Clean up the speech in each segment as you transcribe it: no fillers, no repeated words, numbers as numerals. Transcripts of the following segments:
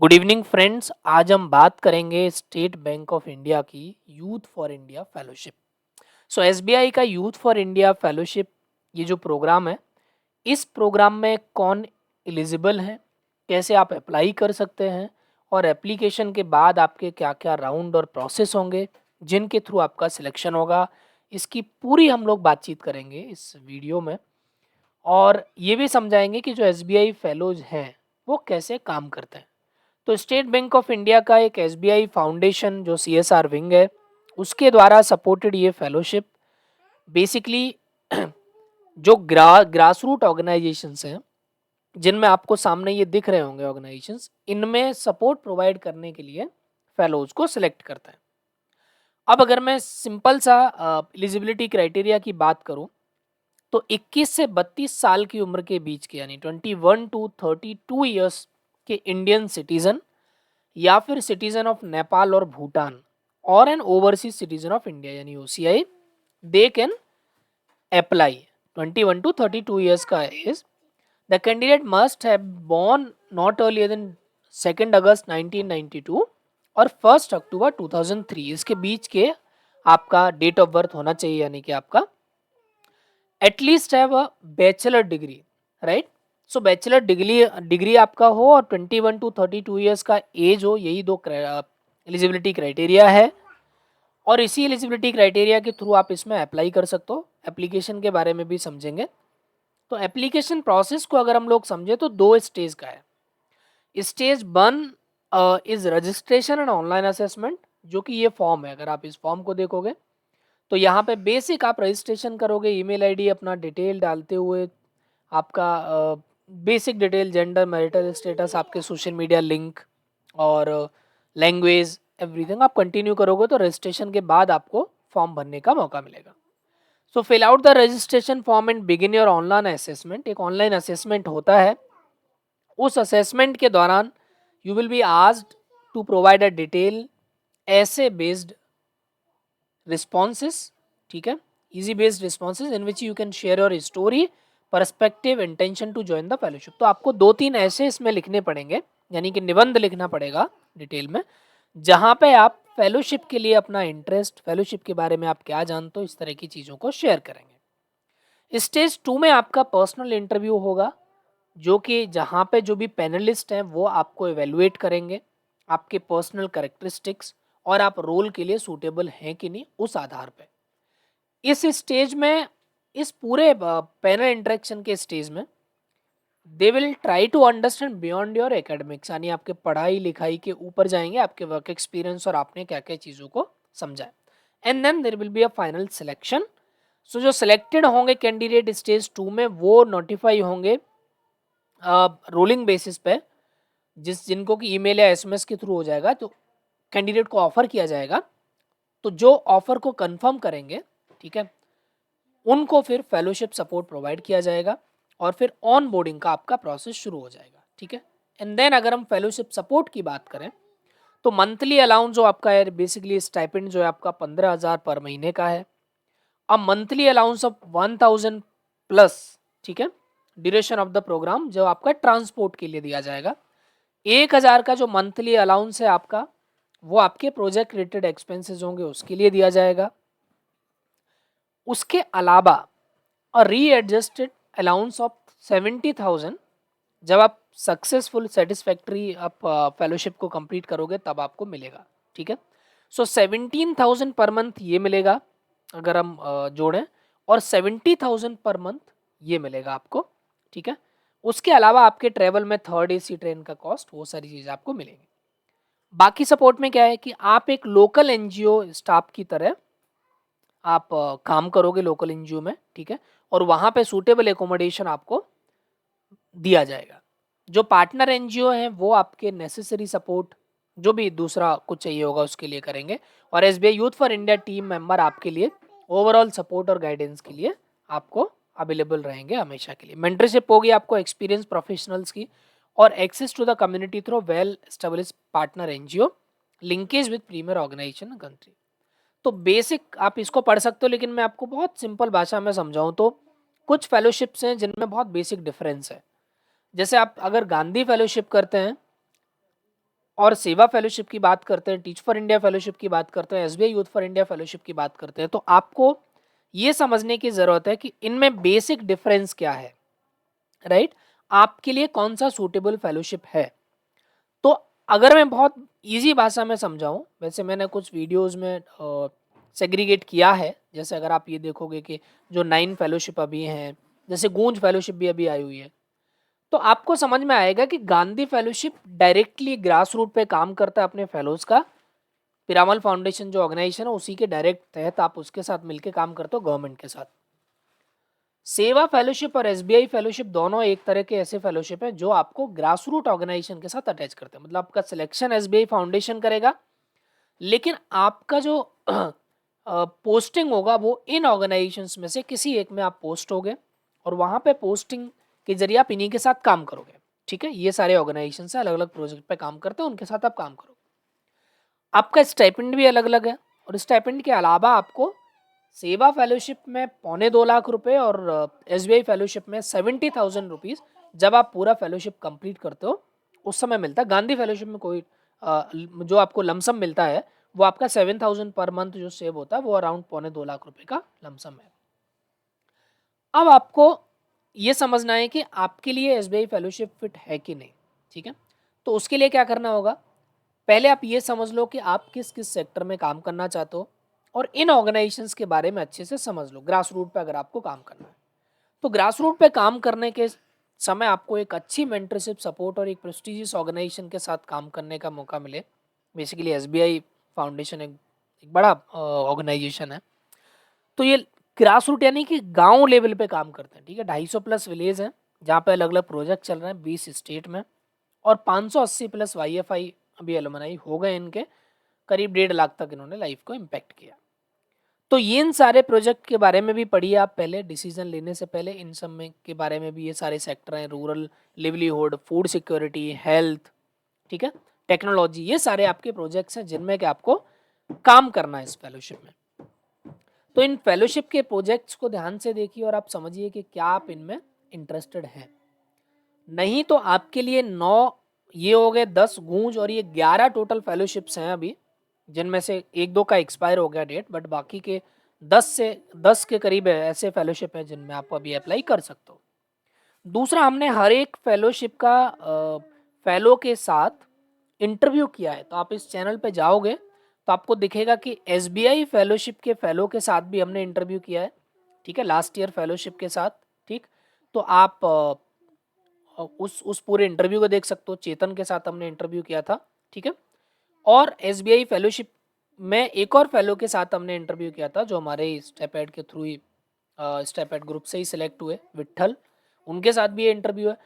Good evening friends. आज हम बात करेंगे स्टेट बैंक ऑफ इंडिया की youth for India fellowship. SBI का यूथ फॉर इंडिया फेलोशिप, ये जो प्रोग्राम है, इस प्रोग्राम में कौन एलिजिबल है, कैसे आप अप्लाई कर सकते हैं और एप्लीकेशन के बाद आपके क्या क्या राउंड और प्रोसेस होंगे जिनके थ्रू आपका सिलेक्शन होगा, इसकी पूरी हम लोग बातचीत करेंगे इस वीडियो में। और ये भी समझाएंगे कि जो एसबीआई फेलोज हैं वो कैसे काम करते हैं। तो स्टेट बैंक ऑफ इंडिया का एक एसबीआई फाउंडेशन जो सीएसआर विंग है, उसके द्वारा सपोर्टेड ये फेलोशिप बेसिकली जो ग्रास रूट ऑर्गेनाइजेशंस हैं, जिनमें आपको सामने ये दिख रहे होंगे ऑर्गेनाइजेशंस, इनमें सपोर्ट प्रोवाइड करने के लिए फेलोज को सिलेक्ट करता है। अब अगर मैं सिंपल सा एलिजिबिलिटी क्राइटेरिया की बात करूं, तो 21 से 32 साल की उम्र के बीच के, यानी 21 टू 32 ईयर्स के इंडियन सिटीजन या फिर सिटीजन ऑफ नेपाल और भूटान और an overseas citizen of India यानी OCI, they can apply. 21 to 32 years का age. The candidate must have born not earlier than 2 August 1992 और 1 अक्टूबर 2003, इसके बीच के आपका डेट ऑफ बर्थ होना चाहिए, यानी कि आपका at least have a bachelor degree, right. So bachelor degree आपका हो और 21 टू 32 ईयर्स का एज हो, यही दो एलिजिबिलिटी क्राइटेरिया है। और इसी एलिजिबिलिटी क्राइटेरिया के थ्रू आप इसमें अप्लाई कर सकते हो। एप्लीकेशन के बारे में भी समझेंगे। तो एप्लीकेशन प्रोसेस को अगर हम लोग समझे तो दो स्टेज का है। Stage 1 is registration and online assessment, जो कि ये फॉर्म है। अगर आप इस फॉर्म को देखोगे तो यहाँ पे बेसिक आप रजिस्ट्रेशन करोगे, ईमेल आईडी अपना डिटेल डालते हुए, आपका basic detail, gender, marital status, आपके सोशल मीडिया लिंक और लैंग्वेज, एवरीथिंग आप कंटिन्यू करोगे तो रजिस्ट्रेशन के बाद आपको फॉर्म भरने का मौका मिलेगा। So fill out the registration form and begin your online assessment. एक ऑनलाइन असेसमेंट होता है। उस असेसमेंट के दौरान you will be asked to provide a detail essay based responses, ठीक है, essay based responses in which you can share your story, perspective, intention to join the fellowship. तो आपको 2-3 ऐसे इसमें लिखने पड़ेंगे, यानी कि निबंध लिखना पड़ेगा डिटेल में, जहाँ पे आप फेलोशिप के लिए अपना इंटरेस्ट, फेलोशिप के बारे में आप क्या जानते हो, इस तरह की चीज़ों को शेयर करेंगे। स्टेज 2 में आपका पर्सनल इंटरव्यू होगा, जो कि जहाँ पे जो भी पैनलिस्ट हैं वो आपको एवेलुएट करेंगे, आपके पर्सनल कैरेक्टरिस्टिक्स और आप रोल के लिए सूटेबल हैं कि नहीं, उस आधार पे। इस स्टेज में, इस पूरे पैनल इंटरेक्शन के स्टेज में, they will try to understand beyond your academics, यानी आपके पढ़ाई लिखाई के ऊपर जाएंगे, आपके वर्क एक्सपीरियंस और आपने क्या क्या चीज़ों को समझा है। And then there will be a final selection. So जो सिलेक्टेड होंगे कैंडिडेट स्टेज 2 में, वो नोटिफाई होंगे रोलिंग बेसिस पे, जिनको कि ईमेल या एसएमएस के थ्रू हो जाएगा, तो कैंडिडेट को ऑफर किया जाएगा। तो जो ऑफर को कंफर्म करेंगे, ठीक है, उनको फिर फेलोशिप सपोर्ट प्रोवाइड किया जाएगा और फिर ऑन बोर्डिंग का आपका प्रोसेस शुरू हो जाएगा, ठीक है। एंड देन अगर हम फेलोशिप सपोर्ट की बात करें तो मंथली अलाउंस जो आपका है, बेसिकली स्टाइपेंड जो है आपका 15,000 पर महीने का है। अब मंथली अलाउंस ऑफ 1,000 प्लस, ठीक है, ड्यूरेशन ऑफ द प्रोग्राम, जो आपका ट्रांसपोर्ट के लिए दिया जाएगा। 1,000 का जो मंथली अलाउंस है आपका, वो आपके प्रोजेक्ट रिलेटेड एक्सपेंसेस होंगे, उसके लिए दिया जाएगा। उसके अलावा और रीएडजस्टेड अलाउंस ऑफ 70,000, जब आप सक्सेसफुल सेटिस्फैक्ट्री आप फेलोशिप को कंप्लीट करोगे तब आपको मिलेगा, ठीक है। सो 17,000 पर मंथ ये मिलेगा अगर हम जोड़ें, और 70,000 पर मंथ ये मिलेगा आपको, ठीक है। उसके अलावा आपके ट्रेवल में थर्ड एसी ट्रेन का कॉस्ट, वो सारी चीज़ें आपको मिलेंगी। बाकी सपोर्ट में क्या है कि आप एक लोकल एनजीओ स्टाफ की तरह आप काम करोगे लोकल एनजीओ में, ठीक है, और वहाँ पे सूटेबल एकोमोडेशन आपको दिया जाएगा। जो पार्टनर एनजीओ हैं वो आपके नेसेसरी सपोर्ट, जो भी दूसरा कुछ चाहिए होगा उसके लिए करेंगे, और SBI youth for India team member आपके लिए ओवरऑल सपोर्ट और गाइडेंस के लिए आपको अवेलेबल रहेंगे हमेशा के लिए। मेंटरशिप होगी आपको एक्सपीरियंस प्रोफेशनल्स की, और access to the community through well establish partner NGO, linkage with premier organization country. तो बेसिक आप इसको पढ़ सकते हो, लेकिन मैं आपको बहुत सिंपल भाषा में समझाऊं तो कुछ फेलोशिप्स हैं जिनमें बहुत बेसिक डिफरेंस है। जैसे आप अगर गांधी फेलोशिप करते हैं और सेवा फेलोशिप की बात करते हैं, टीच फॉर इंडिया फेलोशिप की बात करते हैं, SBI youth for India fellowship की बात करते हैं, तो आपको ये समझने की ज़रूरत है कि इनमें बेसिक डिफरेंस क्या है, राइट? आपके लिए कौन सा सूटेबल फेलोशिप है। तो अगर मैं बहुत ईजी भाषा में समझाऊं, वैसे मैंने कुछ वीडियोस में सेग्रीगेट किया है, जैसे अगर आप ये देखोगे कि जो 9 फेलोशिप अभी हैं, जैसे गूंज फेलोशिप भी अभी आई हुई है, तो आपको समझ में आएगा कि Gandhi fellowship directly grass root पे काम करता है अपने फेलोज का। पिरामल फाउंडेशन जो ऑर्गेनाइजेशन है उसी के डायरेक्ट तहत आप उसके साथ मिलकर काम करते हो, गवर्नमेंट के साथ। सेवा फेलोशिप और एसबीआई फेलोशिप दोनों एक तरह के ऐसे फेलोशिप हैं जो आपको ग्रास रूट ऑर्गेनाइजेशन के साथ अटैच करते हैं। मतलब आपका सिलेक्शन एसबीआई फाउंडेशन करेगा, लेकिन आपका जो पोस्टिंग होगा वो इन ऑर्गेनाइजेशंस में से किसी एक में आप पोस्ट होगे, और वहाँ पे पोस्टिंग के जरिए आप इन्हीं के साथ काम करोगे। ठीक है, ये सारे ऑर्गेनाइजेशन से अलग अलग प्रोजेक्ट पे काम करते हैं, उनके साथ आप काम करोगे। आपका स्टाइपेंड भी अलग अलग है, और स्टाइपेंड के अलावा आपको सेवा फेलोशिप में 2.25 लाख और एसबीआई फेलोशिप में 70,000 रुपीज़ जब आप पूरा फेलोशिप कंप्लीट करते हो उस समय मिलता है। गांधी फेलोशिप में कोई जो आपको लमसम मिलता है वो आपका 7,000 पर मंथ जो सेव होता है वो अराउंड 2.25 लाख का लमसम है। अब आपको ये समझना है कि आपके लिए एसबीआई फेलोशिप फिट है कि नहीं। ठीक है, तो उसके लिए क्या करना होगा, पहले आप ये समझ लो कि आप किस किस सेक्टर में काम करना चाहते हो, और इन ऑर्गेनाइजेशंस के बारे में अच्छे से समझ लो। ग्रास रूट पे अगर आपको काम करना है तो ग्रास रूट पे काम करने के समय आपको एक अच्छी मेंटरशिप सपोर्ट और एक प्रेस्टिजियस ऑर्गेनाइजेशन के साथ काम करने का मौका मिले। बेसिकली एसबीआई फाउंडेशन एक बड़ा ऑर्गेनाइजेशन है, तो ये ग्रास रूट यानी कि गांव लेवल पे काम करते हैं। ठीक है, 250 प्लस विलेज हैं जहाँ पे अलग अलग प्रोजेक्ट चल रहे हैं 20 स्टेट में, और 580 प्लस वाईएफआई अभी एलुमनाई हो गए इनके। करीब 1.5 लाख तक इन्होंने लाइफ को इम्पैक्ट किया। तो ये इन सारे प्रोजेक्ट के बारे में भी पढ़िए आप पहले, डिसीजन लेने से पहले इन सब में के बारे में भी। ये सारे सेक्टर हैं, rural livelihood, food security, health, ठीक है, टेक्नोलॉजी, ये सारे आपके प्रोजेक्ट्स हैं जिनमें कि आपको काम करना है इस फेलोशिप में। तो इन फेलोशिप के प्रोजेक्ट्स को ध्यान से देखिए और आप समझिए कि क्या आप इनमें इंटरेस्टेड हैं। नहीं तो आपके लिए 9 ये हो गए, 10 गूंज, और ये 11 टोटल फेलोशिप्स हैं अभी, जिनमें से 1-2 का एक्सपायर हो गया डेट, बट बाकी के 10 के करीब है ऐसे फेलोशिप हैं जिनमें आप अभी अप्लाई कर सकते हो। दूसरा, हमने हर एक फेलोशिप का फेलो के साथ इंटरव्यू किया है। तो आप इस चैनल पे जाओगे तो आपको दिखेगा कि एसबीआई फेलोशिप के फेलो के साथ भी हमने इंटरव्यू किया है। ठीक है, लास्ट ईयर फेलोशिप के साथ। ठीक, तो आप उस पूरे इंटरव्यू को देख सकते हो। चेतन के साथ हमने इंटरव्यू किया था। ठीक है, और एसबीआई फेलोशिप में एक और फेलो के साथ हमने इंटरव्यू किया था जो हमारे स्टेपएड के थ्रू ही, स्टेपएड ग्रुप से ही सिलेक्ट हुए, विट्ठल, उनके साथ भी ये इंटरव्यू है।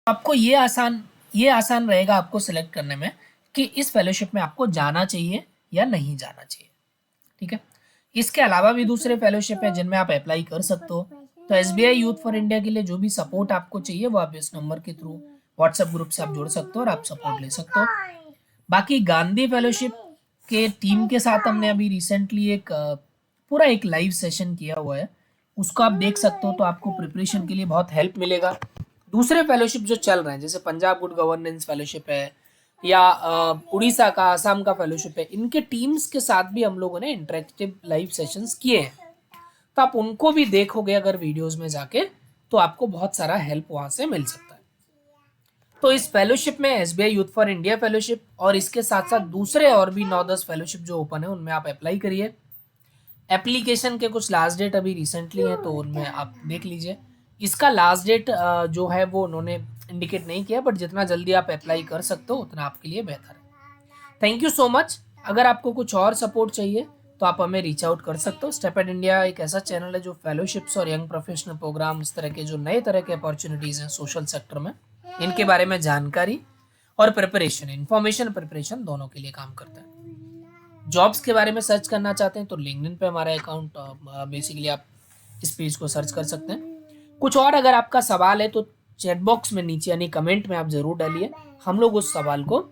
आपको ये आसान रहेगा आपको सिलेक्ट करने में कि इस फेलोशिप में आपको जाना चाहिए या नहीं जाना चाहिए। ठीक है, इसके अलावा भी दूसरे फेलोशिप है जिनमें आप अप्लाई कर सकते हो। तो एसबीआई यूथ फॉर इंडिया के लिए जो भी सपोर्ट आपको चाहिए वो आप इस नंबर के थ्रू व्हाट्सएप ग्रुप से आप जुड़ सकते हो और आप सपोर्ट ले सकते हो। बाकी गांधी फेलोशिप के टीम के साथ हमने अभी रिसेंटली एक पूरा एक लाइव सेशन किया हुआ है, उसको आप देख सकते हो, तो आपको प्रिपरेशन के लिए बहुत हेल्प मिलेगा। दूसरे फेलोशिप जो चल रहे हैं जैसे पंजाब गुड गवर्नेंस फेलोशिप है, या उड़ीसा का, आसाम का फेलोशिप है, इनके टीम्स के साथ भी हम लोगों ने इंटरेक्टिव लाइव सेशंस किए हैं। तो आप उनको भी देखोगे अगर वीडियोस में जाके, तो आपको बहुत सारा हेल्प वहां से मिल सकता है। तो इस फेलोशिप में SBI youth for India fellowship और इसके साथ साथ दूसरे और भी 9-10 फेलोशिप जो ओपन है उनमें आप अप्लाई करिए। एप्लीकेशन के कुछ लास्ट डेट अभी रिसेंटली है तो उनमें आप देख लीजिए। इसका लास्ट डेट जो है वो उन्होंने इंडिकेट नहीं किया, बट जितना जल्दी आप अप्लाई कर सकते हो उतना आपके लिए बेहतर है। Thank you so much. अगर आपको कुछ और सपोर्ट चाहिए तो आप हमें रीच आउट कर सकते हो। स्टेपएड इंडिया एक ऐसा चैनल है जो फेलोशिप्स और यंग प्रोफेशनल प्रोग्राम, इस तरह के जो नए तरह के अपॉर्चुनिटीज़ हैं सोशल सेक्टर में, इनके बारे में जानकारी और प्रिपरेशन, इंफॉर्मेशन प्रिपरेशन दोनों के लिए काम करता है। जॉब्स के बारे में सर्च करना चाहते हैं तो लिंक्डइन पे हमारा अकाउंट, बेसिकली आप इस पेज को सर्च कर सकते हैं। कुछ और अगर आपका सवाल है तो चैट बॉक्स में नीचे यानी कमेंट में आप ज़रूर डालिए, हम लोग उस सवाल को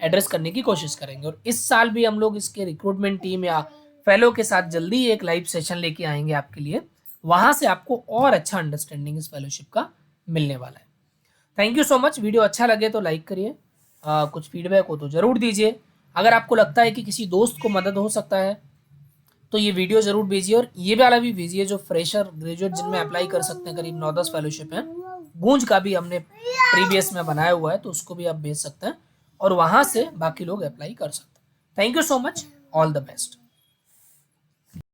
एड्रेस करने की कोशिश करेंगे। और इस साल भी हम लोग इसके रिक्रूटमेंट टीम या फेलो के साथ जल्दी ही एक लाइव सेशन लेके आएंगे आपके लिए, वहां से आपको और अच्छा अंडरस्टैंडिंग इस फेलोशिप का मिलने वाला है। Thank you so much. Video अच्छा लगे तो लाइक करिए, कुछ फीडबैक हो तो ज़रूर दीजिए। अगर आपको लगता है कि किसी दोस्त को मदद हो सकता है तो ये वीडियो ज़रूर भेजिए, और ये वाला भी भेजिए जो फ्रेशर ग्रेजुएट जिनमें अप्लाई कर सकते हैं, करीब 9-10 फेलोशिप है। गूंज का भी हमने प्रीवियस में बनाया हुआ है, तो उसको भी आप भेज सकते हैं और वहाँ से बाकी लोग अप्लाई कर सकते हैं। Thank you so much, all the best.